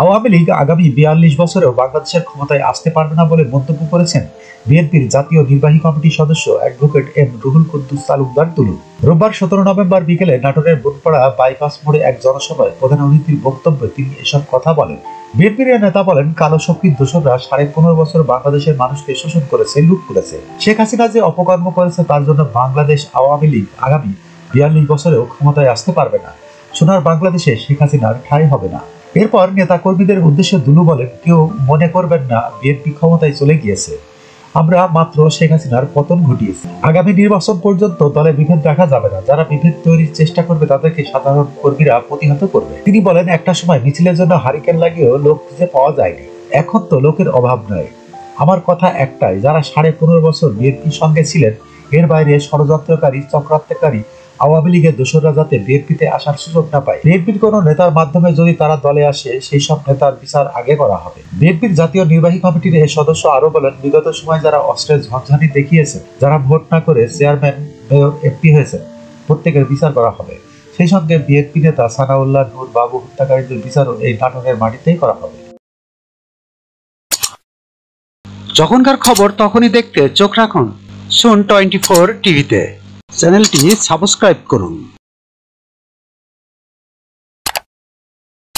আওয়ামী লীগ আগামী ৪২ বছরেও বাংলাদেশের ক্ষমতায় আসতে পারবে না বলে মন্তব্য করেছেন বিএনপির জাতীয় নির্বাহী কমিটির সদস্য অ্যাডভোকেট এম রুহুল কুদ্দুস তালুকদার তুলু। রোববার ১৭ নভেম্বর বিকেলে নাটোরের বনপাড়া বাইপাস মোড়ে এক জনসভায় প্রধান অতিথির বক্তব্যে তিনি এসব কথা বলেন। বিএনপির নেতা বলেন, কালো শক্তির দোসররা ১৫.৫ বছর বাংলাদেশের মানুষকে শোষণ করেছে, লুট করেছে। শেখ হাসিনা যে অপকর্ম করেছে তার জন্য বাংলাদেশ আওয়ামী লীগ আগামী ৪২ বছরেও ক্ষমতায় আসতে পারবে না। সোনার বাংলাদেশে শেখ হাসিনার ঠাঁই হবে না। এরপর নেতা কর্মীদের উদ্দেশ্যে দুলু বলেন, কেউ মনে করবেন না বিএনপি ক্ষমতায় চলে গিয়েছে, আমরা মাত্র শেখ হাসিনার পতন ঘটিয়েছি। আগামী নির্বাচন পর্যন্ত দলে বিভেদ রাখা যাবে না, যারা বিভেদ তৈরির চেষ্টা করবে তাদেরকে সাধারণ কর্মীরা প্রতিহত করবে। তিনি বলেন, একটা সময় মিছিলের জন্য হারিকেন লাগিয়েও লোক খুঁজে পাওয়া যায়নি, এখন তো লোকের অভাব নয়। আমার কথা একটাই, যারা 15.৫ বছর বিএনপির সঙ্গে ছিলেন, এর বাইরে ষড়যন্ত্রকারী, চক্রান্তকারী আওয়ামী লীগের দোসররা যাতে বিএনপিতে আসার সুযোগ না পায়। বিএনপির কোন নেতার মাধ্যমে যদি তারা দলে আসে, সেই সব নেতার বিচার আগে করা হবে। বিএনপির জাতীয় নির্বাহী কমিটির এই সদস্য আরো বলেন, বিগত সময় যারা অস্ত্রের ঝঞ্ঝানি দেখিয়েছে, যারা ভোট না করে চেয়ারম্যান, মেয়র, এমপি হয়েছে, প্রত্যেকের বিচার করা হবে। সেই সঙ্গে বিএনপি নেতা সানাউল্লাহ নূর বাবু হত্যাকারীদের বিচারও এই নাটকের মাটিতেই করা হবে। যখনকার খবর তখনই দেখতে চোখ রাখুন সুন 24 টিভিতে। চ্যানেলটি সাবস্ক্রাইব করুন।